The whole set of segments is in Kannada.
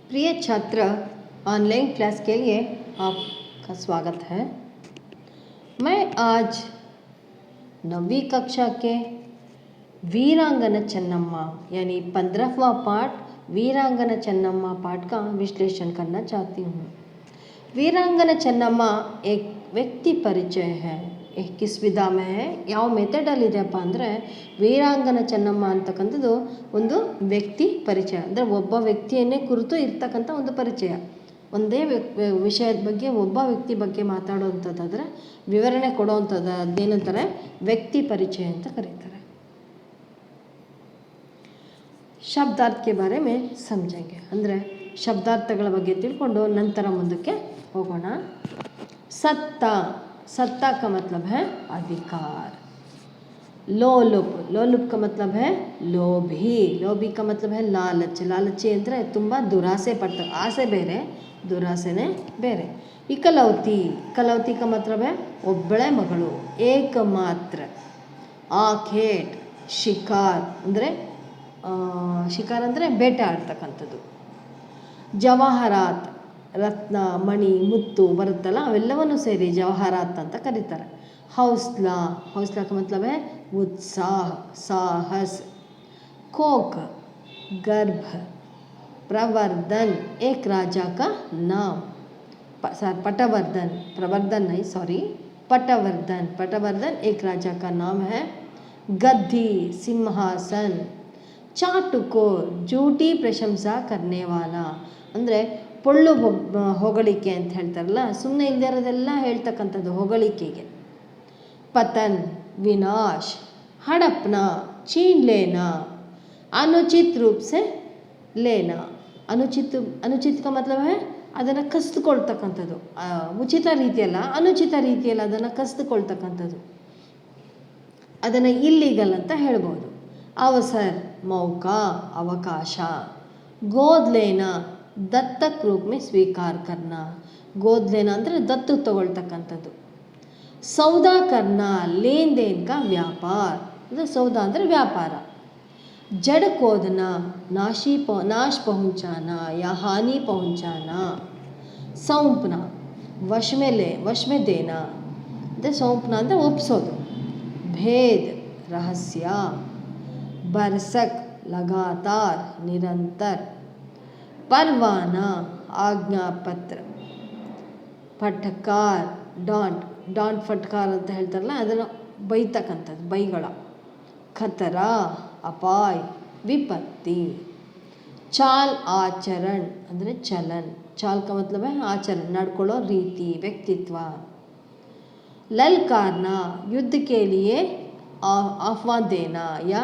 प्रिय छात्र, ऑनलाइन क्लास के लिए आपका स्वागत है। मैं आज 9वीं कक्षा के वीरांगना चन्नम्मा यानी 15वां पाठ वीरांगना चन्नम्मा पाठ का विश्लेषण करना चाहती हूँ। वीरांगना चन्नम्मा एक ವ್ಯಕ್ತಿ ಪರಿಚಯ है। किस ವಿಧ में है, ಯಾವ ಮೆಥಡಲ್ಲಿ ಇದೆಯಪ್ಪ ಅಂದರೆ ವೀರಾಂಗನ ಚೆನ್ನಮ್ಮ ಅಂತಕ್ಕಂಥದ್ದು ಒಂದು ವ್ಯಕ್ತಿ ಪರಿಚಯ, ಅಂದರೆ ಒಬ್ಬ ವ್ಯಕ್ತಿಯನ್ನೇ ಕುರಿತು ಇರ್ತಕ್ಕಂಥ ಒಂದು ಪರಿಚಯ. ಒಂದೇ ವಿಷಯದ ಬಗ್ಗೆ ಒಬ್ಬ ವ್ಯಕ್ತಿ ಬಗ್ಗೆ ಮಾತಾಡುವಂಥದ್ದಾದರೆ ವಿವರಣೆ ಕೊಡುವಂಥದ್ದು ಅದೇನಂತಾರೆ ವ್ಯಕ್ತಿ ಪರಿಚಯ ಅಂತ ಕರೀತಾರೆ. ಶಬ್ದಾರ್ಥ के बारे में समझेंगे, ಅಂದರೆ ಶಬ್ದಾರ್ಥಗಳ ಬಗ್ಗೆ ತಿಳ್ಕೊಂಡು ನಂತರ ಮುಂದಕ್ಕೆ ಹೋಗೋಣ. सत्ता, सत्ता का मतलब है अधिकार. लोलुप, लोलुप का मतलब है लोभी, लोभी का मतलब है लालच. लालची ಅಂದರೆ ತುಂಬ ದುರಾಸೆ ಪಡ್ತಾರೆ, ಆಸೆ ಬೇರೆ ದುರಾಸೆನೇ ಬೇರೆ. ಇಕಲೌತಿ, ಕಲೌತಿ का मतलब है ಒಬ್ಬಳೆ ಮಗಳು, ಏಕಮಾತ್ರ. ಆಖೇಟ್, ಶಿಕಾರ್ ಅಂದರೆ ಶಿಕಾರ್ ಅಂದರೆ ಬೇಟೆ ಆಡ್ತಕ್ಕಂಥದ್ದು. ಜವಾಹರಾತ್, ರತ್ನ ಮಣಿ ಮುತ್ತು ಬರುತ್ತಲ್ಲ ಅವೆಲ್ಲವನ್ನು ಸೇರಿ ಜವಾಹರಾತ್ ಅಂತ ಕರೀತಾರೆ. ಹೌಸ್ಲಾ, ಹೌಸ್ಲಾ का मतलब है उत्साह साहस. कोक, गर्भ. प्रवर्धन, एक राजा का नाम. पटवर्धन, प्रवर्धन नहीं सॉरी, पटवर्धन, पटवर्धन एक राजा का नाम है. गद्दी, सिंहासन. चाटुकोर, झूठी प्रशंसा करने वाला, ಅಂದರೆ ಪೊಳ್ಳು ಹೊಗಳಿಕೆ ಅಂತ ಹೇಳ್ತಾರಲ್ಲ, ಸುಮ್ಮನೆ ಇಲ್ಲದೆ ಇರೋದೆಲ್ಲ ಹೇಳ್ತಕ್ಕಂಥದ್ದು ಹೊಗಳಿಕೆಗೆ. ಪತನ್, ವಿನಾಶ್. ಹಡಪ್ನ, छीन लेना. अनुचित रूप से लेना. अनुचित का मतलब है ಅದನ್ನು ಕಸಿದುಕೊಳ್ತಕ್ಕಂಥದ್ದು, ಉಚಿತ ರೀತಿಯಲ್ಲ ಅನುಚಿತ ರೀತಿಯಲ್ಲಿ ಅದನ್ನು ಕಸಿದುಕೊಳ್ತಕ್ಕಂಥದ್ದು, ಅದನ್ನು ಇಲ್ಲಿಗಲ್ ಅಂತ ಹೇಳ್ಬೋದು. ಅವಸರ್, ಮೌಕಾ, ಅವಕಾಶ. ಗೋದ್ ಲೇನಾ, ದತ್ತಕ್ ರೂಪ್ में ಸ್ವೀಕಾರ करना. ಗೋದ್ ಲೇನಾ ಅಂದರೆ ದತ್ತು ತಗೊಳ್ತಕ್ಕಂಥದ್ದು. ಸೌದಾ ಕರ್ನ, ಲೇನ್ ದೇನ್ ಕಾ ವ್ಯಾಪಾರ, ಅಂದರೆ ಸೌದಾ ಅಂದರೆ ವ್ಯಾಪಾರ. ಜಡ್ ಕೋದನ, ನಾಶ ಪಹುಂಚಾನ ಯಾ ಹಾನಿ ಪಹುಂಚಾನ. ಸೌಂಪನ, ವಶ್ में ದೇನಾ, ಅಂದರೆ ಸೌಂಪನ ಅಂದರೆ ಒಪ್ಪಿಸೋದು. ಭೇದ್, ರಹಸ್ಯ. ಬರ್ಸಕ್, ಲಗಾತಾರ್ ನಿರಂತರ. ಪರ್ವಾನ, ಆಜ್ಞಾಪತ್ರ. ಫಟ್ಕಾರ್, ಡಾಂಟ್ ಫಟ್ಕಾರ್ ಅಂತ ಹೇಳ್ತಾರಲ್ಲ ಅದನ್ನು ಬೈತಕ್ಕಂಥದ್ದು, ಬೈಗಳ. ಖತರ, ಅಪಾಯ್, ವಿಪತ್ತಿ. ಚಾಲ್ ಆಚರಣ್ ಅಂದರೆ ಚಲನ್. ಚಾಲ್ का मतलब है ಆಚರಣೆ, ನಡ್ಕೊಳ್ಳೋ ರೀತಿ, ವ್ಯಕ್ತಿತ್ವ. ಲಲ್ಕಾರ್ನ, ಯುದ್ಧ के लिए ಆಹ್ವಾನ ದೇನಾ ಯಾ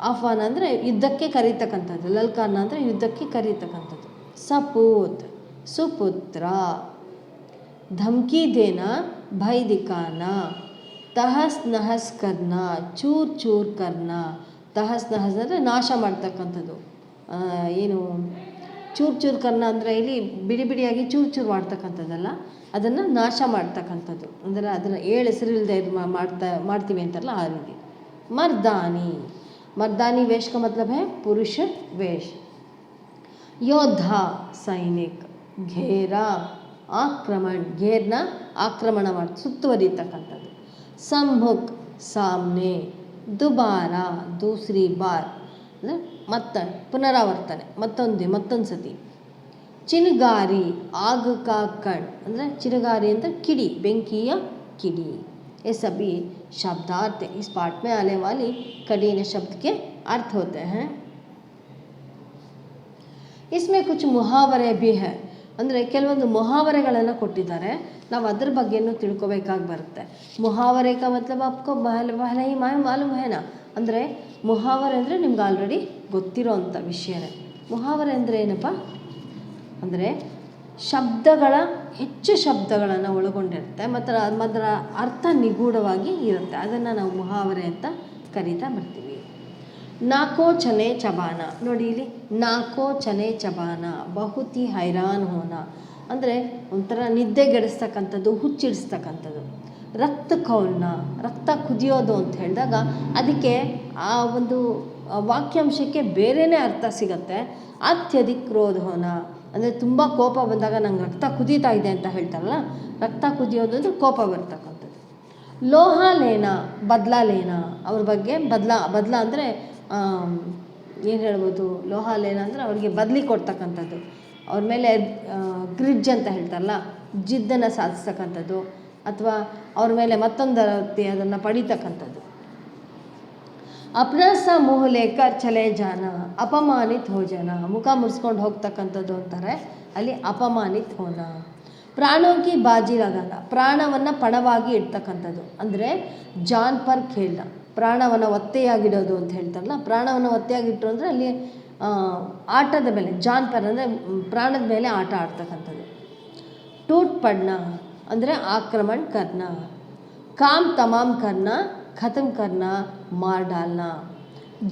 ಆಹ್ವಾನ ಅಂದರೆ ಯುದ್ಧಕ್ಕೆ ಕರೀತಕ್ಕಂಥದ್ದು, ಲಲ್ಕಾರ್ನ ಅಂದರೆ ಯುದ್ಧಕ್ಕೆ ಕರೀತಕ್ಕಂಥದ್ದು. ಸಪೂತ್, ಸುಪುತ್ರ. ಧಮ್ಕಿ ದೇನಾ, ಭಯ ದಿಖಾನ. ತಹಸ್ ನಹಸ್ ಕರ್ನ, ಚೂರ್ ಚೂರ್ ಕರ್ನ. ತಹಸ್ ನಹಸ್ ಅಂದರೆ ನಾಶ ಮಾಡ್ತಕ್ಕಂಥದ್ದು, ಏನು ಚೂರ್ ಚೂರ್ ಕರ್ನ ಅಂದರೆ ಇಲ್ಲಿ ಬಿಡಿ ಬಿಡಿಯಾಗಿ ಚೂರು ಚೂರು ಮಾಡ್ತಕ್ಕಂಥದ್ದಲ್ಲ, ಅದನ್ನು ನಾಶ ಮಾಡ್ತಕ್ಕಂಥದ್ದು, ಅಂದರೆ ಅದನ್ನು ಹೆಸರಿಲ್ಲದೆ ಮಾಡ್ತೀವಿ ಅಂತಾರಲ್ಲ ಆ ರೀತಿ. ಮರ್ದಾನಿ, मर्दानी वेश का मतलब है पुरुष वेश. योद्धा, सैनिक. घेरा, आक्रमण, घेरना आक्रमण ಮಾಡಿ ಸುತ್ತುವರಿತಕ್ಕಂಥದ್ದು. सम्मुख, सामने. दुबारा, दूसरी बार ಅಂದರೆ ಮತ್ತೆ ಪುನರಾವರ್ತನೆ, ಮತ್ತೊಂದು ಸತಿ. ಚಿನಗಾರಿ, ಆಗ ಕಾ ಕಣ್ ಅಂದರೆ ಚಿನಗಾರಿ ಅಂದರೆ ಕಿಡಿ, ಬೆಂಕಿಯ ಕಿಡಿ. ये सभी शब्दार्थ इस पाठ में आने वाली कठिन शब्द के अर्थ होते हैं. इसमें कुछ मुहावरे भी है, ಅಂದರೆ ಕೆಲವೊಂದು ಮುಹಾವರೆಗಳನ್ನು ಕೊಟ್ಟಿದ್ದಾರೆ, ನಾವು ಅದ್ರ ಬಗ್ಗೆನೂ ತಿಳ್ಕೊಬೇಕಾಗಿ ಬರುತ್ತೆ. ಮುಹಾವರೆ का मतलब आपको पहले ही मालूम है ना, ಅಂದರೆ ಮುಹಾವರೆ ಅಂದರೆ ನಿಮ್ಗೆ ಆಲ್ರೆಡಿ ಗೊತ್ತಿರೋವಂಥ ವಿಷಯನೇ. ಮುಹಾವರೆ ಅಂದರೆ ಏನಪ್ಪ ಅಂದರೆ ಶಬ್ದಗಳ ಹೆಚ್ಚು ಶಬ್ದಗಳನ್ನು ಒಳಗೊಂಡಿರುತ್ತೆ ಮತ್ತು ಅದರ ಅರ್ಥ ನಿಗೂಢವಾಗಿ ಇರುತ್ತೆ, ಅದನ್ನು ನಾವು ಮುಹಾವರೆ ಅಂತ ಕರೀತಾ ಬರ್ತೀವಿ. ನಾಕೋ ಚನೆ ಚಬಾನ, ನೋಡಿ ಇಲ್ಲಿ ನಾಕೋ ಚನೆ ಚಬಾನ, ಬಹುತಿ ಹೈರಾನ್ ಹೋನ ಅಂದರೆ ಒಂಥರ ನಿದ್ದೆಗೆಡಿಸ್ತಕ್ಕಂಥದ್ದು, ಹುಚ್ಚಿಡಿಸ್ತಕ್ಕಂಥದ್ದು. ರಕ್ತ ಕೌಲ್ನ, ರಕ್ತ ಕುದಿಯೋದು ಅಂತ ಹೇಳಿದಾಗ ಅದಕ್ಕೆ ಆ ಒಂದು ವಾಕ್ಯಾಂಶಕ್ಕೆ ಬೇರೆಯೇ ಅರ್ಥ ಸಿಗುತ್ತೆ. ಅತ್ಯಧಿಕ್ ಕ್ರೋಧೋನ ಅಂದರೆ ತುಂಬ ಕೋಪ ಬಂದಾಗ ನಂಗೆ ರಕ್ತ ಕುದೀತಾ ಇದೆ ಅಂತ ಹೇಳ್ತಾರಲ್ಲ, ರಕ್ತ ಕುದಿಯೋದು ಅಂದರೆ ಕೋಪ ಬರ್ತಕ್ಕಂಥದ್ದು. ಲೋಹಾಲೇನ ಬದಲಾಲೇನ, ಅವ್ರ ಬಗ್ಗೆ ಬದಲ ಅಂದರೆ ಏನು ಹೇಳ್ಬೋದು, ಲೋಹಾಲೇನ ಅಂದರೆ ಅವ್ರಿಗೆ ಬದಲಿ ಕೊಡ್ತಕ್ಕಂಥದ್ದು, ಅವ್ರ ಮೇಲೆ ಗ್ರಿಡ್ಜ್ ಅಂತ ಹೇಳ್ತಾರಲ್ಲ, ಜಿದ್ದನ್ನು ಸಾಧಿಸ್ತಕ್ಕಂಥದ್ದು, ಅಥವಾ ಅವ್ರ ಮೇಲೆ ಮತ್ತೊಂದು ರೀತಿ ಅದನ್ನು ಪಡಿತಕ್ಕಂಥದ್ದು. ಅಪ್ರಸ ಮುಹ ಲೇಕರ್ ಚಲೆ ಜಾನ ಅಪಮಾನಿತ್ ಹೋ ಜನ, ಮುಖ ಮುರಿಸ್ಕೊಂಡು ಹೋಗ್ತಕ್ಕಂಥದ್ದು ಅಂತಾರೆ, ಅಲ್ಲಿ ಅಪಮಾನಿತ್ ಹೋನ. ಪ್ರಾಣೋಕಿ ಬಾಜಿ ಲಗಾನ, ಪ್ರಾಣವನ್ನು ಪಣವಾಗಿ ಇಡ್ತಕ್ಕಂಥದ್ದು, ಅಂದರೆ ಜಾನ್ ಪರ್ ಖೇಲ್ನ, ಪ್ರಾಣವನ್ನು ಒತ್ತೆಯಾಗಿಡೋದು ಅಂತ ಹೇಳ್ತಾರಲ್ಲ, ಪ್ರಾಣವನ್ನು ಒತ್ತೆಯಾಗಿಟ್ಟರು ಅಂದರೆ ಅಲ್ಲಿ ಆಟದ ಮೇಲೆ, ಜಾನ್ ಪರ್ ಅಂದರೆ ಪ್ರಾಣದ ಮೇಲೆ ಆಟ ಆಡ್ತಕ್ಕಂಥದ್ದು. ಟೂಟ್ ಪಡ್ನ ಅಂದರೆ ಆಕ್ರಮಣ ಕರ್ನ, ಕಾಮ್ ತಮಾಮ್ ಕರ್ನ ಖತಮ್ ಕರ್ನ ಮಾರ್ ಡಾಲ್ನ.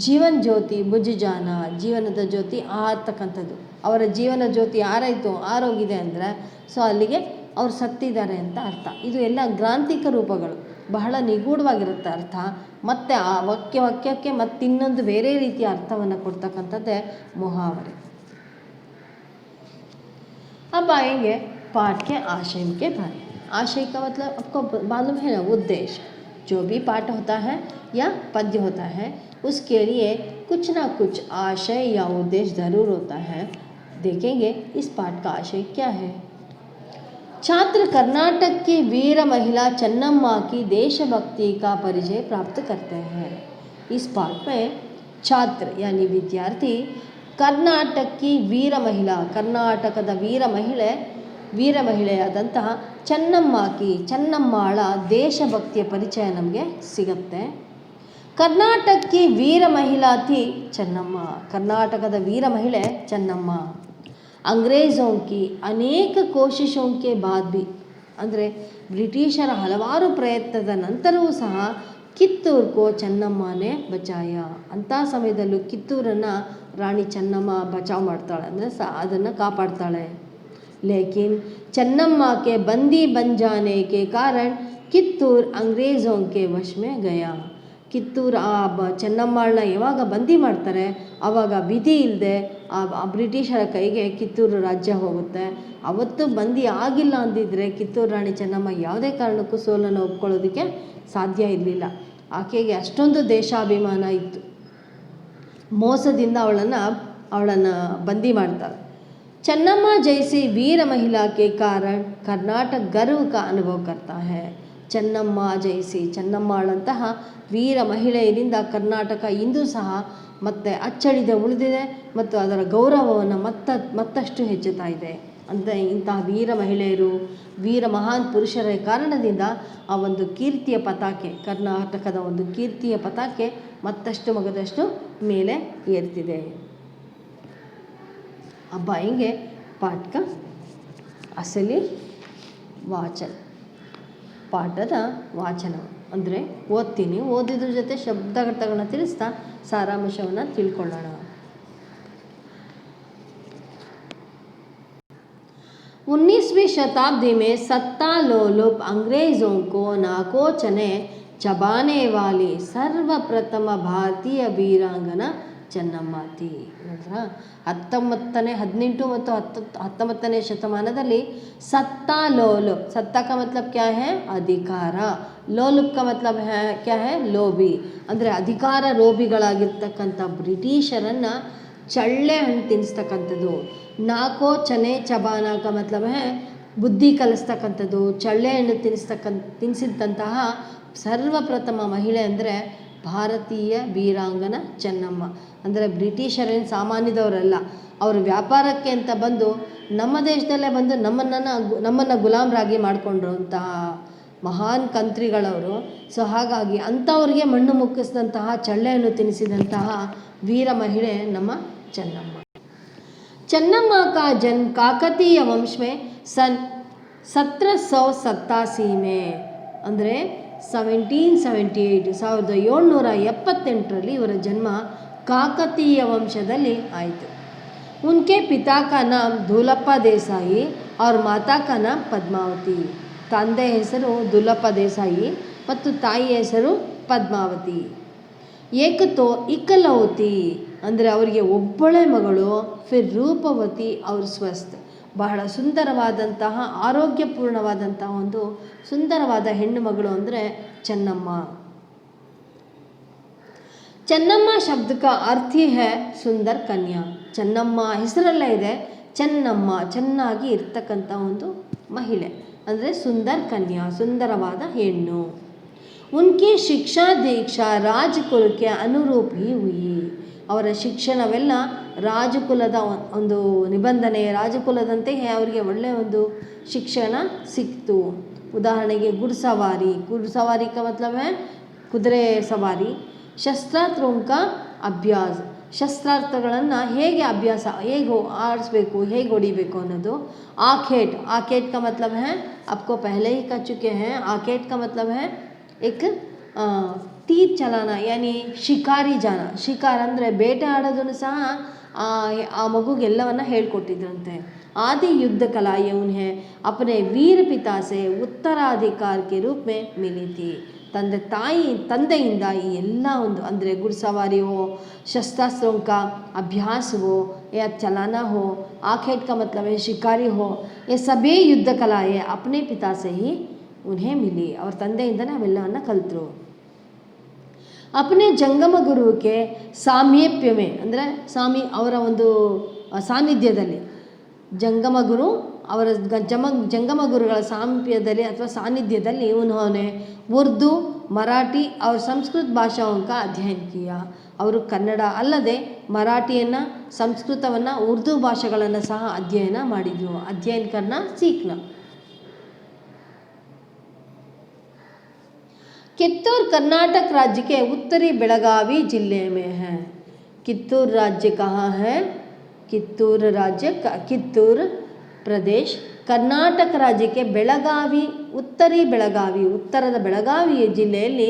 ಜೀವನ್ ಜ್ಯೋತಿ ಬುಜ್ ಜಾನ, ಜೀವನದ ಜ್ಯೋತಿ ಆರ್ತಕ್ಕಂಥದ್ದು, ಅವರ ಜೀವನ ಜ್ಯೋತಿ ಆರೋಗಿದೆ ಅಂದರೆ ಸೊ ಅಲ್ಲಿಗೆ ಅವ್ರು ಸತ್ತಿದ್ದಾರೆ ಅಂತ ಅರ್ಥ. ಇದು ಎಲ್ಲ ಗ್ರಾಂಥಿಕ ರೂಪಗಳು, ಬಹಳ ನಿಗೂಢವಾಗಿರುತ್ತೆ ಅರ್ಥ, ಮತ್ತು ಆ ವಾಕ್ಯಕ್ಕೆ ಮತ್ತಿನ್ನೊಂದು ಬೇರೆ ರೀತಿಯ ಅರ್ಥವನ್ನು ಕೊಡ್ತಕ್ಕಂಥದ್ದೇ ಮುಹಾವರೆ. अब आएंगे पाठ के आशय के बारे में. आशय का मतलब आपको मालूम है ना, उद्देश्य. जो भी पाठ होता है या पद्य होता है उसके लिए कुछ ना कुछ आशय या उद्देश्य ज़रूर होता है. देखेंगे इस पाठ का आशय क्या है. छात्र कर्नाटक की वीर महिला चन्नम्मा की देशभक्ति का परिचय प्राप्त करते हैं. इस पाठ में छात्र यानी विद्यार्थी ಕರ್ನಾಟಕಿ ವೀರ ಮಹಿಳಾ, ಕರ್ನಾಟಕದ ವೀರ ಮಹಿಳೆಯಾದಂತಹ ಚೆನ್ನಮ್ಮಾಳ ದೇಶಭಕ್ತಿಯ ಪರಿಚಯ ನಮಗೆ ಸಿಗುತ್ತೆ. ಕರ್ನಾಟಕಿ ವೀರ ಮಹಿಳಾ ಥಿ ಚೆನ್ನಮ್ಮ, ಕರ್ನಾಟಕದ ವೀರ ಮಹಿಳೆ ಚೆನ್ನಮ್ಮ. ಅಂಗ್ರೇಜೋं की ಅನೇಕ ಕೋಶಿಶೋं के बाद भी, ಅಂದರೆ ಬ್ರಿಟಿಷರ ಹಲವಾರು ಪ್ರಯತ್ನದ ನಂತರವೂ ಸಹ ಕಿತ್ತೂರು ಕೋ ಚೆನ್ನಮ್ಮನೇ ಬಚಾಯ, ಅಂಥ ಸಮಯದಲ್ಲೂ ಕಿತ್ತೂರನ್ನು ರಾಣಿ ಚೆನ್ನಮ್ಮ ಬಚಾವ್ ಮಾಡ್ತಾಳೆ, ಅಂದರೆ ಅದನ್ನು ಕಾಪಾಡ್ತಾಳೆ. ಲೇಕಿನ್ ಚೆನ್ನಮ್ಮಕ್ಕೆ ಬಂದಿ ಬನ್ ಜಾನೆ ಕೆ ಕಾರಣ ಕಿತ್ತೂರು ಅಂಗ್ರೇಜೋं के ವಶ में गया. ಕಿತ್ತೂರು ಚೆನ್ನಮ್ಮಳನ್ನ ಯಾವಾಗ ಬಂದಿ ಮಾಡ್ತಾರೆ ಆವಾಗ ವಿಧಿ ಇಲ್ಲದೆ ಆ ಬ್ರಿಟಿಷರ ಕೈಗೆ ಕಿತ್ತೂರು ರಾಜ್ಯ ಹೋಗುತ್ತೆ. ಅವತ್ತು ಬಂದಿ ಆಗಿಲ್ಲ ಅಂದಿದ್ರೆ ಕಿತ್ತೂರು ರಾಣಿ ಚೆನ್ನಮ್ಮ ಯಾವುದೇ ಕಾರಣಕ್ಕೂ ಸೋಲನ್ನು ಒಪ್ಕೊಳ್ಳೋದಕ್ಕೆ ಸಾಧ್ಯ ಇರಲಿಲ್ಲ. ಆಕೆಗೆ ಅಷ್ಟೊಂದು ದೇಶಾಭಿಮಾನ ಇತ್ತು. ಮೋಸದಿಂದ ಅವಳನ್ನು ಬಂದಿ ಮಾಡ್ತಾರೆ. ಚೆನ್ನಮ್ಮ ಜೈಸಿ ವೀರ ಮಹಿಳಾ ಕೆ ಕಾರಣ ಕರ್ನಾಟಕ ಗರ್ವ ಕಾ ಅನುಭವ ಕರ್ತಾ ಹೈ. ಚೆನ್ನಮ್ಮಳಂತಹ ವೀರ ಮಹಿಳೆಯರಿಂದ ಕರ್ನಾಟಕ ಇಂದು ಸಹ ಮತ್ತೆ ಅಚ್ಚಳಿದ ಉಳಿದಿದೆ ಮತ್ತು ಅದರ ಗೌರವವನ್ನು ಮತ್ತಷ್ಟು ಹೆಚ್ಚುತ್ತಾ ಇದೆ. ಅಂದರೆ ಇಂತಹ ವೀರ ಮಹಿಳೆಯರು, ವೀರ ಮಹಾನ್ ಪುರುಷರ ಕಾರಣದಿಂದ ಆ ಒಂದು ಕೀರ್ತಿಯ ಪತಾಕೆ, ಕರ್ನಾಟಕದ ಒಂದು ಕೀರ್ತಿಯ ಪತಾಕೆ ಮಗದಷ್ಟು ಮೇಲೆ ಏರ್ತಿದೆ. अब आएंगे पाठ का असली ವಾಚನ. ಪಾಠದ ವಾಚನ ಅಂದರೆ ಓದ್ತೀನಿ, ಓದಿದ್ರ ಜೊತೆ ಶಬ್ದಗಳನ್ನ ತಿಳಿಸ್ತಾ ಸಾರಾಂಶವನ್ನು ತಿಳ್ಕೊಳ್ಳೋಣ. 19वीं शताब्दी में सत्ता लोलुप अंग्रेज़ों को नाकोचने चबाने वाली सर्वप्रथम भारतीय वीरांगना ಚೆನ್ನಮ್ಮ ಥಿ. ನೋಡ್ರಾ, 18 ಮತ್ತು 19ನೇ ಶತಮಾನದಲ್ಲಿ ಸತ್ತಾ ಲೋಲುಪ್, ಸತ್ತಾ का मतलब क्या है ಅಧಿಕಾರ, ಲೋಲುಪ್ का मतलब है क्या है ಲೋಭಿ, ಅಂದರೆ ಅಧಿಕಾರ ಲೋಭಿಗಳಾಗಿರ್ತಕ್ಕಂಥ ಬ್ರಿಟಿಷರನ್ನು ಚಳ್ಳೆ ಹಣ್ಣು ತಿನ್ನಿಸ್ತಕ್ಕಂಥದ್ದು. ನಾಕೋ ಚನೆ ಚಬಾನ का मतलब है ಬುದ್ಧಿ ಕಲಿಸ್ತಕ್ಕಂಥದ್ದು, ಚಳ್ಳೆ ಹಣ್ಣು ತಿನ್ನಿಸಿದಂತಹ ಸರ್ವಪ್ರಥಮ ಮಹಿಳೆ ಅಂದರೆ ಭಾರತೀಯ ವೀರಾಂಗನ ಚೆನ್ನಮ್ಮ. ಅಂದರೆ ಬ್ರಿಟಿಷರೇನು ಸಾಮಾನ್ಯದವರಲ್ಲ, ಅವರು ವ್ಯಾಪಾರಕ್ಕೆ ಅಂತ ಬಂದು ನಮ್ಮ ದೇಶದಲ್ಲೇ ಬಂದು ನಮ್ಮನ್ನು ಗುಲಾಮರಾಗಿ ಮಾಡಿಕೊಂಡ್ರಂತಹ ಮಹಾನ್ ಕಂತ್ರಿಗಳವರು. ಸೊ ಹಾಗಾಗಿ ಅಂಥವ್ರಿಗೆ ಮಣ್ಣು ಮುಕ್ಕಿಸಿದಂತಹ, ಚಳ್ಳೆಯನ್ನು ತಿನ್ನಿಸಿದಂತಹ ವೀರ ಮಹಿಳೆ ನಮ್ಮ ಚೆನ್ನಮ್ಮ. ಚೆನ್ನಮ್ಮ ಕಾ ಜನ್ಮ ಕಾಕತೀಯ ವಂಶ ಮೇ ಸನ್ 1787 में, ಅಂದರೆ 1778 1778ರಲ್ಲಿ ಇವರ ಜನ್ಮ ಕಾಕತೀಯ ವಂಶದಲ್ಲಿ ಆಯಿತು. ಉನ್ಕೆ ಪಿತಾ ಕಾ ನಾಮ್ ಧೂಲಪ್ಪ ದೇಸಾಯಿ और ಮಾತಾ ಕಾ ನಾಮ್ ಪದ್ಮಾವತಿ. ತಂದೆ ಹೆಸರು ದುಲ್ಲಪ್ಪ ದೇಸಾಯಿ ಮತ್ತು ತಾಯಿ ಹೆಸರು ಪದ್ಮಾವತಿ. ಏಕತೋ ಇಕಲೌತಿ ಅಂದರೆ ಅವರಿಗೆ ಒಬ್ಬಳೇ ಮಗಳು, ಫಿರ್ ರೂಪವತಿ ಅವ್ರ ಸ್ವಸ್ಥ, ಬಹಳ ಸುಂದರವಾದಂತಹ ಆರೋಗ್ಯಪೂರ್ಣವಾದಂತಹ ಒಂದು ಸುಂದರವಾದ ಹೆಣ್ಣು ಮಗಳು ಅಂದರೆ ಚೆನ್ನಮ್ಮ. ಚೆನ್ನಮ್ಮ ಶಬ್ದಕ ಅರ್ಥಿ ಹೇ ಸುಂದರ್ ಕನ್ಯಾ. ಚೆನ್ನಮ್ಮ ಹೆಸರಲ್ಲೇ ಇದೆ ಚೆನ್ನಮ್ಮ, ಚೆನ್ನಾಗಿ ಇರ್ತಕ್ಕಂಥ ಒಂದು ಮಹಿಳೆ ಅಂದರೆ ಸುಂದರ್ ಕನ್ಯಾ, ಸುಂದರವಾದ ಹೆಣ್ಣು. ಉನ್ಕಿ ಶಿಕ್ಷಾ ದೀಕ್ಷಾ ರಾಜಕುಲಕ್ಕೆ ಅನುರೂಪ್ ಹಿ ಹುಯಿ. ಅವರ ಶಿಕ್ಷಣವೆಲ್ಲ ರಾಜಕುಲದ ಒಂದು ನಿಬಂಧನೆ, ರಾಜಕುಲದಂತೆಯೇ ಅವರಿಗೆ ಒಳ್ಳೆಯ ಒಂದು ಶಿಕ್ಷಣ ಸಿಕ್ತು. ಉದಾಹರಣೆಗೆ ಗುಡ್ಸವಾರಿ ಕ ಮತ್ಲಬ್ ಹೈ ಕುದುರೆ ಸವಾರಿ. ಶಸ್ತ್ರಾಸ್ತ್ರೋಂ ಕಾ ಅಭ್ಯಾಸ, ಶಸ್ತ್ರಾಸ್ತ್ರಗಳನ್ನು ಹೇಗೆ ಅಭ್ಯಾಸ, ಹೇಗೆ ಆಡಿಸ್ಬೇಕು, ಹೇಗೆ ಹೊಡಿಬೇಕು ಅನ್ನೋದು. आखेट का मतलब है, आपको पहले ही कह चुके हैं, आखेट का मतलब है एक तीर चलाना, यानी ಶಿಕಾರಿ ಜಾನ. ಶಿಕಾರ ಅಂದರೆ ಬೇಟೆ ಆಡೋದನ್ನು ಸಹ ಆ ಮಗುಗೆಲ್ಲವನ್ನು ಹೇಳ್ಕೊಟ್ಟಿದ್ರಂತೆ. आदि युद्ध कला उन्हें अपने वीर पिता से उत्तराधिकार के रूप में मिली थी. ತಂದೆಯಿಂದ ಈ ಎಲ್ಲ ಒಂದು ಅಂದರೆ ಗುಡ್ಸವಾರಿ ಹೋ, शस्त्रास्त्रों का अभ्यास हो या चलाना हो, आखेट का मतलब है शिकारी हो, ये सभी युद्ध कलाएं अपने पिता से ही उन्हें मिली. ಅವ್ರ ತಂದೆಯಿಂದನೇ ಅವೆಲ್ಲವನ್ನು ಕಲಿತರು. अपने ಜಂಗಮ ಗುರುಕ್ಕೆ ಸಾಮೀಪ್ಯವೇ ಅಂದರೆ ಅವರ ಒಂದು ಸಾನ್ನಿಧ್ಯದಲ್ಲಿ, ಜಂಗಮ ಗುರು ಅವರ ಜಂಗಮ ಗುರುಗಳ ಸಾಮೀಪ್ಯದಲ್ಲಿ ಅಥವಾ ಸಾನ್ನಿಧ್ಯದಲ್ಲಿ ಉನ್ಹೋನೆ ಉರ್ದು, ಮರಾಠಿ और ಸಂಸ್ಕೃತ ಭಾಷಾओं का अध्ययन किया. ಅವರು ಕನ್ನಡ ಅಲ್ಲದೆ ಮರಾಠಿಯನ್ನು, ಸಂಸ್ಕೃತವನ್ನು, ಉರ್ದು ಭಾಷೆಗಳನ್ನು ಸಹ ಅಧ್ಯಯನ ಮಾಡಿದರು. ಅಧ್ಯಯನ ಕರ್ನ ಸೀಖ್ನ. कित्तूर कर्नाटक राज्य के उत्तरी बेळगावी जिले में है. कित्तूर राज्य कहाँ है? कित्तूर राज्य, कित्तूर प्रदेश ಕರ್ನಾಟಕ ರಾಜ್ಯಕ್ಕೆ ಬೆಳಗಾವಿ, ಉತ್ತರದ ಬೆಳಗಾವಿ ಜಿಲ್ಲೆಯಲ್ಲಿ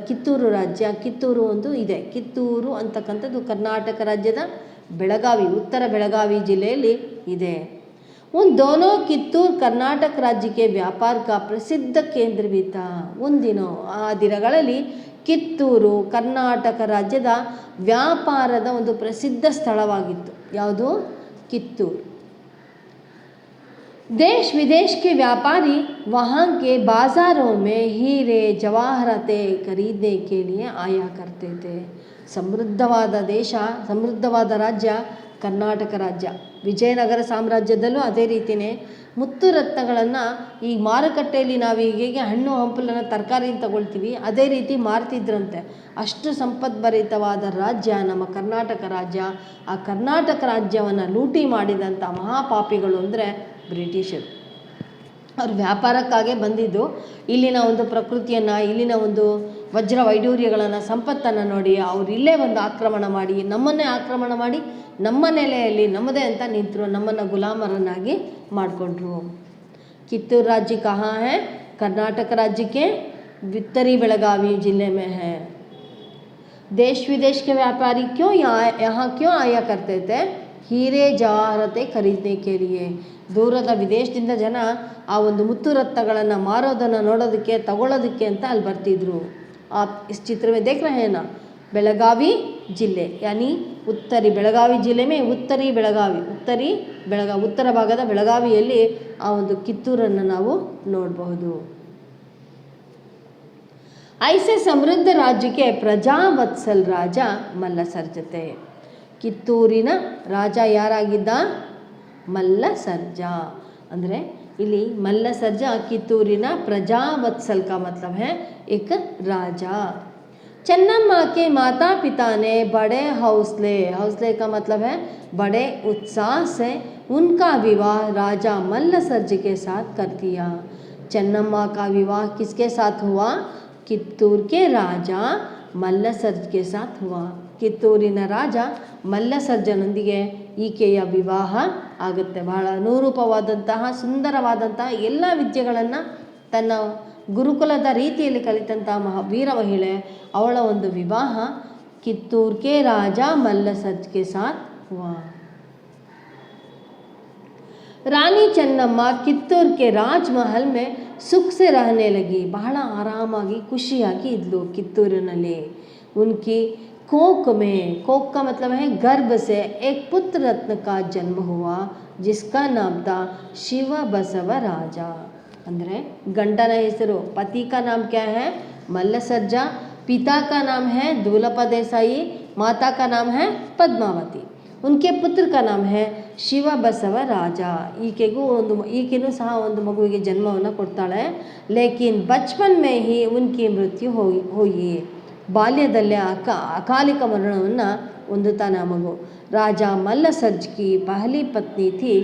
ಕಿತ್ತೂರು ರಾಜ್ಯ, ಕಿತ್ತೂರು ಒಂದು ಇದೆ. ಕಿತ್ತೂರು ಅಂತಕ್ಕಂಥದ್ದು ಕರ್ನಾಟಕ ರಾಜ್ಯದ ಬೆಳಗಾವಿ, ಉತ್ತರ ಬೆಳಗಾವಿ ಜಿಲ್ಲೆಯಲ್ಲಿ ಇದೆ. दोनों ಕಿತ್ತೂರು ಕರ್ನಾಟಕ ರಾಜ್ಯಕ್ಕೆ ವ್ಯಾಪಾರ ಕಾ ಪ್ರಸಿದ್ಧ ಕೇಂದ್ರ भी था. ಆ ದಿನಗಳಲ್ಲಿ ಕಿತ್ತೂರು ಕರ್ನಾಟಕ ರಾಜ್ಯದ ವ್ಯಾಪಾರದ ಒಂದು ಪ್ರಸಿದ್ಧ ಸ್ಥಳವಾಗಿತ್ತು. ಯಾವುದು? ಕಿತ್ತೂರು. देश विदेश के व्यापारी वहाँ के बाज़ारों में हीरे जवाहरातें खरीदने के लिए आया करते थे. ಸಮೃದ್ಧವಾದ ದೇಶ, ಸಮೃದ್ಧವಾದ ರಾಜ್ಯ ಕರ್ನಾಟಕ ರಾಜ್ಯ. ವಿಜಯನಗರ ಸಾಮ್ರಾಜ್ಯದಲ್ಲೂ ಅದೇ ರೀತಿಯೇ ಮುತ್ತು ರತ್ನಗಳನ್ನು ಈ ಮಾರುಕಟ್ಟೆಯಲ್ಲಿ ನಾವು ಹೇಗೆ ಹಣ್ಣು ಹಂಪಲನ್ನು ತರಕಾರಿ ತಗೊಳ್ತೀವಿ ಅದೇ ರೀತಿ ಮಾರ್ತಿದ್ರಂತೆ. ಅಷ್ಟು ಸಂಪದ್ಭರಿತವಾದ ರಾಜ್ಯ ನಮ್ಮ ಕರ್ನಾಟಕ ರಾಜ್ಯ. ಆ ಕರ್ನಾಟಕ ರಾಜ್ಯವನ್ನು ಲೂಟಿ ಮಾಡಿದಂಥ ಮಹಾಪಾಪಿಗಳು ಅಂದರೆ ಬ್ರಿಟಿಷರು. ಅವರು ವ್ಯಾಪಾರಕ್ಕಾಗೇ ಬಂದಿದ್ದು. ಇಲ್ಲಿನ ಒಂದು ಪ್ರಕೃತಿಯನ್ನು, ಇಲ್ಲಿನ ಒಂದು ವಜ್ರ ವೈಡೂರ್ಯಗಳನ್ನು, ಸಂಪತ್ತನ್ನು ನೋಡಿ ಅವರು ಇಲ್ಲೇ ಒಂದು ಆಕ್ರಮಣ ಮಾಡಿ, ನಮ್ಮನ್ನೇ ಆಕ್ರಮಣ ಮಾಡಿ ನಮ್ಮ ನೆಲೆಯಲ್ಲಿ ನಮ್ಮದೇ ಅಂತ ನಿಂತರು, ನಮ್ಮನ್ನು ಗುಲಾಮರನ್ನಾಗಿ ಮಾಡಿಕೊಂಡ್ರು. ಕಿತ್ತೂರು ರಾಜ್ಯ ಕहाँ है? कर्नाटक राज्य के उत्तरी बेळगावी जिले में है. देश विदेश के व्यापारी यहाँ क्यों आया करते थे? ಹೀರೆ ಜವಾಹರತೆ ಖರೀದನೆ ಕೇಳಿಯೇ. ದೂರದ ವಿದೇಶದಿಂದ ಜನ ಆ ಒಂದು ಮುತ್ತು ರತ್ನಗಳನ್ನು ಮಾರೋದನ್ನು ನೋಡೋದಕ್ಕೆ, ತಗೊಳ್ಳೋದಕ್ಕೆ ಅಂತ ಅಲ್ಲಿ ಬರ್ತಿದ್ರು. इस चित्र में देख रहे हैं ना, ಬೆಳಗಾವಿ ಜಿಲ್ಲೆ, ಯಾನಿ ಉತ್ತರಿ ಬೆಳಗಾವಿ ಜಿಲ್ಲೆ ಮೇ ಉತ್ತರಿ ಬೆಳಗಾವಿ, ಉತ್ತರ ಭಾಗದ ಬೆಳಗಾವಿಯಲ್ಲಿ ಆ ಒಂದು ಕಿತ್ತೂರನ್ನು ನಾವು ನೋಡಬಹುದು. ಐಸೆ ಸಮೃದ್ಧ ರಾಜ್ಯಕ್ಕೆ ಪ್ರಜಾವತ್ಸಲ್ ರಾಜ ಮಲ್ಲಸರ್ಜತೆ. ಕಿತ್ತೂರಿನ ರಾಜ ಯಾರಾಗಿದ್ದ? ಮಲ್ಲಸರ್ಜ. ಅಂದರೆ ಇಲ್ಲಿ ಮಲ್ಲಸರ್ಜ ಕಿತ್ತೂರಿನ ಪ್ರಜಾವತ್सल का मतलब है एक राजा. चन्नम्मा के माता पिता ने बड़े हौसले का मतलब है बड़े उत्साह से उनका विवाह राजा मल्लसर्ज के साथ कर दिया. चन्नम्मा का विवाह किसके साथ हुआ? कित्तूर के राजा मल्लसर्ज के साथ हुआ. ಕಿತ್ತೂರಿನ ರಾಜ ಮಲ್ಲಸರ್ಜನೊಂದಿಗೆ ಈಕೆಯ ವಿವಾಹ ಆಗುತ್ತೆ. ಬಹಳ ಅನುರೂಪವಾದಂತಹ, ಸುಂದರವಾದಂತಹ ಎಲ್ಲ ವಿದ್ಯೆಗಳನ್ನು ತನ್ನ ಗುರುಕುಲದ ರೀತಿಯಲ್ಲಿ ಕಲಿತಂತಹ ವೀರ ಮಹಿಳೆ, ಅವಳ ಒಂದು ವಿವಾಹ ಕಿತ್ತೂರ್ ಕೆ ರಾಜ ಮಲ್ಲಸರ್ಜ್ ಕೆ ಸಾಥ್ ಹುವಾ. ರಾಣಿ ಚೆನ್ನಮ್ಮ ಕಿತ್ತೂರ್ ಕೆ ರಾಜ್ಮಹಲ್ ಮೇ ಸುಖ ಸೆ ರಹನೆ ಲಗಿ. ಬಹಳ ಆರಾಮಾಗಿ ಖುಷಿಯಾಗಿ ಇದ್ಲು ಕಿತ್ತೂರಿನಲ್ಲಿ. उनकी कोख में, कोख का मतलब है गर्भ से, एक पुत्र रत्न का जन्म हुआ जिसका नाम था शिव बसव राज। ಅಂದರೆ ಗಂಡನ ಹೆಸರು, पति का नाम क्या है मल्लसर्जा, पिता का नाम है दूलप देसाई, माता का नाम है पद्मावती, उनके पुत्र का नाम है ಶಿವ ಬಸವ ರಾಜ। ಈಕೆಗೂ ಸಹ ಒಂದು ಮಗುವಿಗೆ ಜನ್ಮವನ್ನು ಕೊಡ್ತಾಳೆ। ಲೇಕಿನ್ ಬಚ್ಪನ್ ಮೇ ಹಿ ಉನ್ಕಿ ಮೃತ್ಯು ಹೋಯಿ, ಬಾಲ್ಯದಲ್ಲೇ ಅಕಾಲಿಕ ಮರಣವನ್ನು ಹೊಂದುತ್ತಾನೆ ಆ ಮಗು। ರಾಜ ಮಲ್ಲಸರ್ಜ್ ಕಿ ಪಹಲಿ ಪತ್ನಿ ಥಿ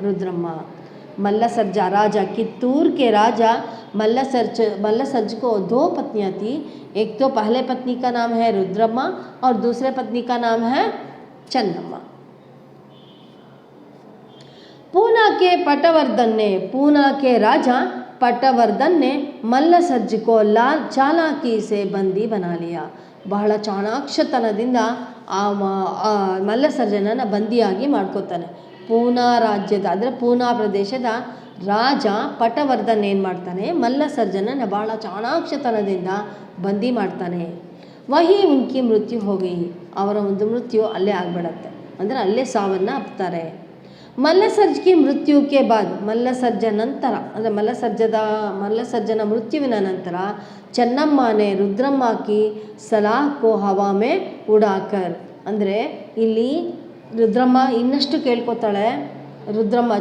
रुद्रम्मा। मल्लसर्जा राजा, कित्तूर के राजा मल्लसर्ज को 2 पत्नियां थी। एक तो पहले पत्नी का नाम है रुद्रम्मा और दूसरे पत्नी का नाम है चन्नम्मा। पूना के राजा पटवर्धन ने मल्लसर्ज को चालाकी से बंदी बना लिया। ಬಹಳ ಚಾಣಾಕ್ಷತನದಿಂದ ಆ ಮಲ್ಲಸರ್ಜನನ್ನು ಬಂದಿಯಾಗಿ ಮಾಡ್ಕೋತಾನೆ। ಪೂನಾ ರಾಜ್ಯದ ಅಂದರೆ ಪೂನಾ ಪ್ರದೇಶದ ರಾಜ ಪಟವರ್ಧನ್ ಏನು ಮಾಡ್ತಾನೆ, ಮಲ್ಲಸರ್ಜನನ್ನು ಬಹಳ ಚಾಣಾಕ್ಷತನದಿಂದ ಬಂದಿ ಮಾಡ್ತಾನೆ। ವಹಿ ಉನ್ಕಿ ಮೃತ್ಯು ಹೋಗಿ, ಅವರ ಒಂದು ಮೃತ್ಯು ಅಲ್ಲೇ ಆಗಿಬಿಡತ್ತೆ, ಅಂದರೆ ಅಲ್ಲೇ ಸಾವನ್ನು ಅಪ್ತಾರೆ। मल्लसर्ज की मृत्यु के बाद, मल्लसर्ज ನಂತರ ಅಂದರೆ मल्लसर्जನ ಮೃತ್ಯುವಿನ ನಂತರ ಚೆನ್ನಮ್ಮ ने रुद्रम्मा की सलाह को हवा में उड़ाकर, ಅಂದರೆ ಇಲ್ಲಿ ರುದ್ರಮ್ಮ ಇನ್ನಷ್ಟು ಕೇಳ್ಕೊತಾಳೆ, रुद्रम्मा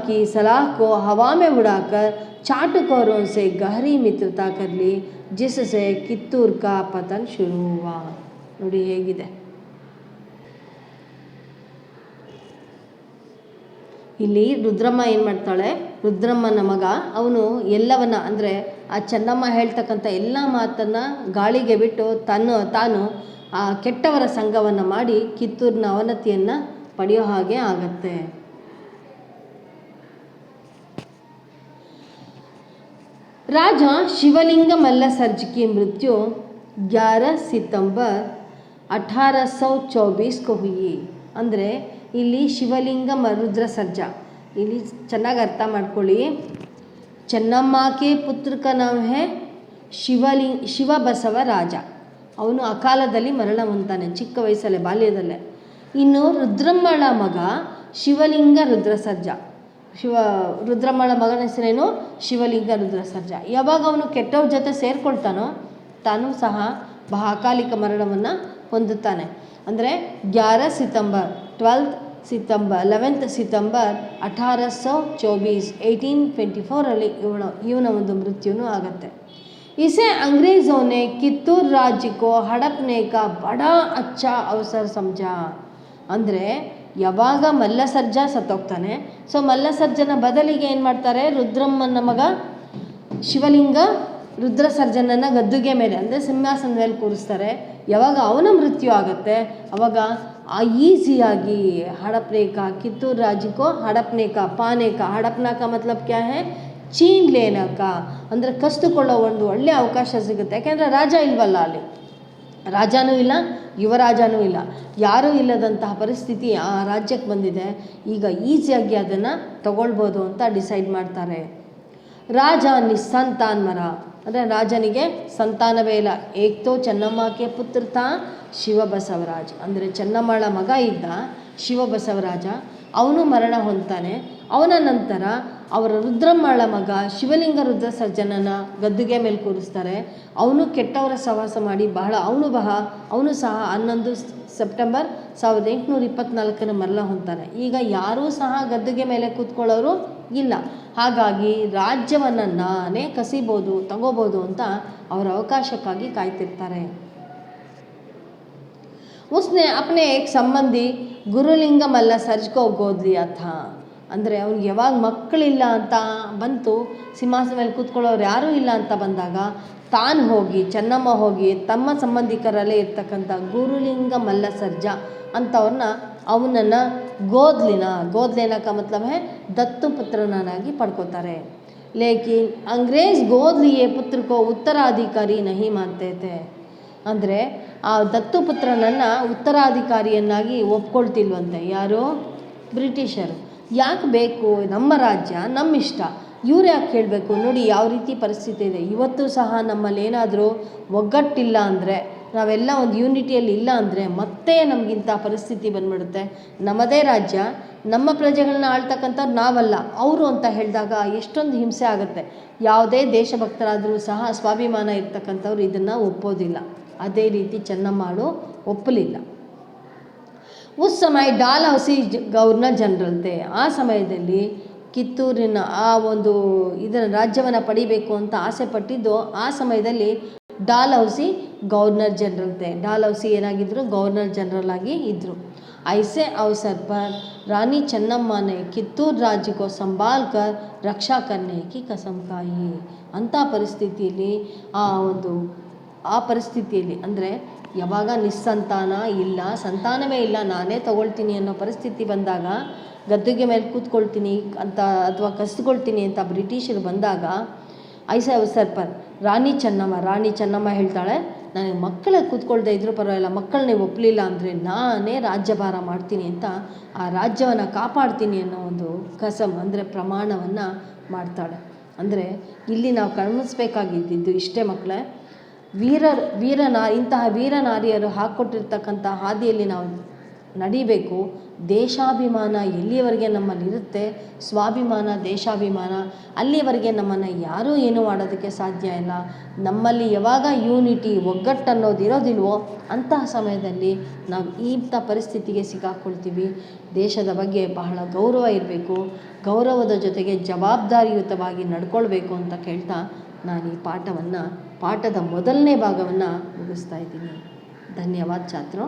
की सलाह को हवा में उड़ाकर चाटुकारों से गहरी मित्रता कर ली, जिससे कित्तूर का पतन शुरू हुआ। ನೋಡಿ ಹೇಗಿದೆ ಇಲ್ಲಿ ರುದ್ರಮ್ಮ ಏನು ಮಾಡ್ತಾಳೆ, ರುದ್ರಮ್ಮನ ಮಗ ಅವನು ಎಲ್ಲವನ್ನ ಅಂದರೆ ಆ ಚೆನ್ನಮ್ಮ ಹೇಳ್ತಕ್ಕಂಥ ಎಲ್ಲ ಮಾತನ್ನು ಗಾಳಿಗೆ ಬಿಟ್ಟು ತಾನು ಆ ಕೆಟ್ಟವರ ಸಂಘವನ್ನು ಮಾಡಿ ಕಿತ್ತೂರಿನ ಅವನತಿಯನ್ನು ಪಡೆಯೋ ಹಾಗೆ ಆಗತ್ತೆ। ರಾಜ ಶಿವಲಿಂಗ ಮಲ್ಲಸರ್ಜ್ की मृत्यु 11 सितंबर 1824 को हुई। ಅಂದರೆ ಇಲ್ಲಿ ಶಿವಲಿಂಗ ರುದ್ರ ಸರ್ಜಾ, ಇಲ್ಲಿ ಚೆನ್ನಾಗಿ ಅರ್ಥ ಮಾಡ್ಕೊಳ್ಳಿ। ಚೆನ್ನಮ್ಮ ಕೆ ಪುತ್ರ का नाम है ಶಿವ ಬಸವ ರಾಜ, ಅವನು ಅಕಾಲದಲ್ಲಿ ಮರಣ ಹೊಂತಾನೆ ಚಿಕ್ಕ ವಯಸ್ಸಲ್ಲೇ, ಬಾಲ್ಯದಲ್ಲೇ। ಇನ್ನು ರುದ್ರಮ್ಮಳ ಮಗ ಶಿವಲಿಂಗ ರುದ್ರ ಸರ್ಜಾ, ರುದ್ರಮ್ಮಳ ಮಗನ ಹೆಸರೇನು ಶಿವಲಿಂಗ ರುದ್ರ ಸರ್ಜಾ। ಯಾವಾಗ ಅವನು ಕೆಟ್ಟವ್ರ ಜೊತೆ ಸೇರಿಕೊಳ್ತಾನೋ ತಾನು ಸಹ ಅಕಾಲಿಕ ಮರಣವನ್ನು ಹೊಂದುತ್ತಾನೆ। ಅಂದರೆ 11 ಸಿತಂಬರ್ 1824 ಇವನ ಒಂದು ಮೃತ್ಯುನೂ ಆಗುತ್ತೆ। इसे अंग्रेज़ों ने कित्तूर राज्य को हड़पने का बड़ा अच्छा अवसर समझा। ಅಂದರೆ ಯಾವಾಗ ಮಲ್ಲಸರ್ಜ ಸತ್ತೋಗ್ತಾನೆ, ಸೊ ಮಲ್ಲಸರ್ಜನ ಬದಲಿಗೆ ಏನು ಮಾಡ್ತಾರೆ, ರುದ್ರಮ್ಮನ ಮಗ ಶಿವಲಿಂಗ ರುದ್ರ ಸರ್ಜನನ್ನು ಗದ್ದುಗೆ ಮೇಲೆ ಅಂದರೆ ಸಿಂಹಾಸನದ ಮೇಲೆ ಕೂರಿಸ್ತಾರೆ। ಯಾವಾಗ ಅವನ ಮೃತ್ಯು ಆಗುತ್ತೆ ಅವಾಗ ಈಸಿಯಾಗಿ हड़पने का, कित्तूर राज्य को हड़पने का, पाने का, हड़पना का मतलब क्या है ಚೀನ್ ಲೇನಕ, ಅಂದರೆ ಕಸಿದುಕೊಳ್ಳೋ ಒಂದು ಒಳ್ಳೆಯ ಅವಕಾಶ ಸಿಗುತ್ತೆ। ಯಾಕೆಂದರೆ ರಾಜ ಇಲ್ವಲ್ಲ, ಅಲ್ಲಿ ರಾಜನೂ ಇಲ್ಲ, ಯುವರಾಜನೂ ಇಲ್ಲ, ಯಾರೂ ಇಲ್ಲದಂತಹ ಪರಿಸ್ಥಿತಿ ಆ ರಾಜ್ಯಕ್ಕೆ ಬಂದಿದೆ, ಈಗ ಈಸಿಯಾಗಿ ಅದನ್ನು ತಗೊಳ್ಬೋದು ಅಂತ ಡಿಸೈಡ್ ಮಾಡ್ತಾರೆ। ರಾಜ ನಿಸ್ಸಂತಾನ್ ಮರ, ಅಂದರೆ ರಾಜನಿಗೆ ಸಂತಾನವೇ ಇಲ್ಲ। ಏಕ್ತೋ ಚೆನ್ನಮ್ಮಕ್ಕೆ ಪುತ್ರ ತಾ ಶಿವ ಬಸವರಾಜ್, ಅಂದರೆ ಚೆನ್ನಮ್ಮಳ ಮಗ ಇದ್ದ ಶಿವ ಬಸವರಾಜ, ಅವನು ಮರಣ ಹೊಂದ್ತಾನೆ। ಅವನ ನಂತರ ಅವರ ರುದ್ರಮ್ಮಳ ಮಗ ಶಿವಲಿಂಗ ರುದ್ರ ಸರ್ಜನನ ಗದ್ದುಗೆ ಮೇಲೆ ಕೂರಿಸ್ತಾರೆ। ಅವನು ಕೆಟ್ಟವರ ಸಹವಾಸ ಮಾಡಿ ಅವನು ಸಹ 11 ಸೆಪ್ಟೆಂಬರ್ 1824 ಮರಣ ಹೊಂದ್ತಾನೆ। ಈಗ ಯಾರೂ ಸಹ ಗದ್ದುಗೆ ಮೇಲೆ ಕೂತ್ಕೊಳ್ಳೋರು ಇಲ್ಲ, ಹಾಗಾಗಿ ರಾಜ್ಯವನ್ನು ನಾನೇ ಕಸಿಬೋದು, ತಗೋಬೋದು ಅಂತ ಅವರ ಅವಕಾಶಕ್ಕಾಗಿ ಕಾಯ್ತಿರ್ತಾರೆ। उसने अपने एक संबंधी गुरुलिंग मल्लसर्ज को गोद लिया था, ಅಂದರೆ ಅವ್ನಿಗೆ ಯಾವಾಗ ಮಕ್ಕಳಿಲ್ಲ ಅಂತ ಬಂತು, ಸಿಂಹಾಸನ ಮೇಲೆ ಕೂತ್ಕೊಳ್ಳೋರು ಯಾರೂ ಇಲ್ಲ ಅಂತ ಬಂದಾಗ ತಾನು ಹೋಗಿ ಚೆನ್ನಮ್ಮ ಹೋಗಿ ತಮ್ಮ ಸಂಬಂಧಿಕರಲ್ಲೇ ಇರ್ತಕ್ಕಂಥ ಗುರುಲಿಂಗ ಮಲ್ಲಸರ್ಜ ಅಂಥವ್ರನ್ನ ಅವನನ್ನು ಗೋದ್ಲೇನ का मतलब है ದತ್ತು ಪುತ್ರನಾಗಿ ಪಡ್ಕೋತಾರೆ। ಲೇಕಿನ್ ಅಂಗ್ರೇಜ್ ಗೋದ್ ಲಿಯೇ ಪುತ್ರ ಕೋ ಉತ್ತರಾಧಿಕಾರಿ ನಹಿ ಮಾನ್ತೆ ಥೆ, ಅಂದರೆ ಆ ದತ್ತುಪುತ್ರನನ್ನು ಉತ್ತರಾಧಿಕಾರಿಯನ್ನಾಗಿ ಒಪ್ಕೊಳ್ತಿಲ್ವಂತೆ ಯಾರು, ಬ್ರಿಟಿಷರು। ಯಾಕೆ ಬೇಕು, ನಮ್ಮ ರಾಜ್ಯ ನಮ್ಮ ಇಷ್ಟ, ಇವ್ರು ಯಾಕೆ ಕೇಳಬೇಕು? ನೋಡಿ ಯಾವ ರೀತಿ ಪರಿಸ್ಥಿತಿ ಇದೆ. ಇವತ್ತು ಸಹ ನಮ್ಮಲ್ಲಿ ಏನಾದರೂ ಒಗ್ಗಟ್ಟಿಲ್ಲ ಅಂದರೆ, ನಾವೆಲ್ಲ ಒಂದು ಯೂನಿಟಿಯಲ್ಲಿ ಇಲ್ಲ ಅಂದರೆ ಮತ್ತೆ ನಮಗಿಂಥ ಪರಿಸ್ಥಿತಿ ಬಂದ್ಬಿಡುತ್ತೆ. ನಮ್ಮದೇ ರಾಜ್ಯ, ನಮ್ಮ ಪ್ರಜೆಗಳನ್ನ ಆಳ್ತಕ್ಕಂಥವ್ರು ನಾವಲ್ಲ, ಅವರು ಅಂತ ಹೇಳಿದಾಗ ಎಷ್ಟೊಂದು ಹಿಂಸೆ ಆಗುತ್ತೆ. ಯಾವುದೇ ದೇಶಭಕ್ತರಾದರೂ ಸಹ ಸ್ವಾಭಿಮಾನ ಇರ್ತಕ್ಕಂಥವ್ರು ಇದನ್ನು ಒಪ್ಪೋದಿಲ್ಲ. ಅದೇ ರೀತಿ ಚೆನ್ನಮ್ಮಾಳು ಒಪ್ಪಲಿಲ್ಲ. ಉಸ್ ಸಮಯ ಡಾಲ್ ಹೌಸಿ ಗವರ್ನರ್ ಜನರಲ್ ತೆ. ಆ ಸಮಯದಲ್ಲಿ ಕಿತ್ತೂರಿನ ಆ ಒಂದು ಇದನ್ನು ರಾಜ್ಯವನ್ನು ಪಡಿಬೇಕು ಅಂತ ಆಸೆ ಪಟ್ಟಿದ್ದು ಆ ಸಮಯದಲ್ಲಿ ಡಾಲ್ ಹೌಸಿ ಗವರ್ನರ್ ಜನರಲ್ ತೆ. ಡಾಲ್ ಹೌಸಿ ಏನಾಗಿದ್ದರು? ಗವರ್ನರ್ ಜನರಲ್ ಆಗಿ ಇದ್ದರು. ಐಸೆ ಅವಸರ್ ಪರ್ ರಾಣಿ ಚೆನ್ನಮ್ಮ ನೆ ಕಿತ್ತೂರು राज्य को संभाल कर रक्षा करने की कसम खाई. ಅಂಥ ಪರಿಸ್ಥಿತಿಯಲ್ಲಿ ಆ ಪರಿಸ್ಥಿತಿಯಲ್ಲಿ ಅಂದರೆ ಯಾವಾಗ ನಿಸ್ಸಂತಾನ ಇಲ್ಲ, ಸಂತಾನವೇ ಇಲ್ಲ, ನಾನೇ ತಗೊಳ್ತೀನಿ ಅನ್ನೋ ಪರಿಸ್ಥಿತಿ ಬಂದಾಗ, ಗದ್ದುಗೆ ಮೇಲೆ ಕೂತ್ಕೊಳ್ತೀನಿ ಅಂತ ಅಥವಾ ಕಸ್ಕೊಳ್ತೀನಿ ಅಂತ ಬ್ರಿಟಿಷರು ಬಂದಾಗ, ಐಸೆ ಅವಸರ್ ಪರ್ ರಾಣಿ ಚೆನ್ನಮ್ಮ ಹೇಳ್ತಾಳೆ, ನನಗೆ ಮಕ್ಕಳ ಕೂತ್ಕೊಳ್ದೇ ಇದ್ರೂ ಪರವಾಗಿಲ್ಲ, ಮಕ್ಕಳನ್ನೇ ಒಪ್ಪಲಿಲ್ಲ ಅಂದರೆ ನಾನೇ ರಾಜ್ಯಭಾರ ಮಾಡ್ತೀನಿ ಅಂತ ಆ ರಾಜ್ಯವನ್ನು ಕಾಪಾಡ್ತೀನಿ ಅನ್ನೋ ಒಂದು ಕಸಮ್ ಅಂದರೆ ಪ್ರಮಾಣವನ್ನು ಮಾಡ್ತಾಳೆ. ಅಂದರೆ ಇಲ್ಲಿ ನಾವು ಗಮನಿಸ್ಬೇಕಾಗಿದ್ದು ಇಷ್ಟೇ ಮಕ್ಕಳೇ, ಇಂತಹ ವೀರನಾರಿಯರು ಹಾಕ್ಕೊಟ್ಟಿರ್ತಕ್ಕಂಥ ಹಾದಿಯಲ್ಲಿ ನಾವು ನಡಿಬೇಕು. ದೇಶಾಭಿಮಾನ ಎಲ್ಲಿಯವರೆಗೆ ನಮ್ಮಲ್ಲಿರುತ್ತೆ, ಸ್ವಾಭಿಮಾನ, ದೇಶಾಭಿಮಾನ, ಅಲ್ಲಿವರೆಗೆ ನಮ್ಮನ್ನು ಯಾರೂ ಏನೂ ಮಾಡೋದಕ್ಕೆ ಸಾಧ್ಯ ಇಲ್ಲ. ನಮ್ಮಲ್ಲಿ ಯಾವಾಗ ಯೂನಿಟಿ, ಒಗ್ಗಟ್ಟು ಅನ್ನೋದು ಇರೋದಿಲ್ವೋ ಅಂತಹ ಸಮಯದಲ್ಲಿ ನಾವು ಇಂಥ ಪರಿಸ್ಥಿತಿಗೆ ಸಿಕ್ಕಾಕ್ಕೊಳ್ತೀವಿ. ದೇಶದ ಬಗ್ಗೆ ಬಹಳ ಗೌರವ ಇರಬೇಕು, ಗೌರವದ ಜೊತೆಗೆ ಜವಾಬ್ದಾರಿಯುತವಾಗಿ ನಡ್ಕೊಳ್ಬೇಕು ಅಂತ ಕೇಳ್ತಾ ನಾನು ಈ ಪಾಠದ ಮೊದಲನೇ ಭಾಗವನ್ನು ಮುಗಿಸ್ತಾ ಇದ್ದೀನಿ. ಧನ್ಯವಾದ ಛಾತ್ರೋ.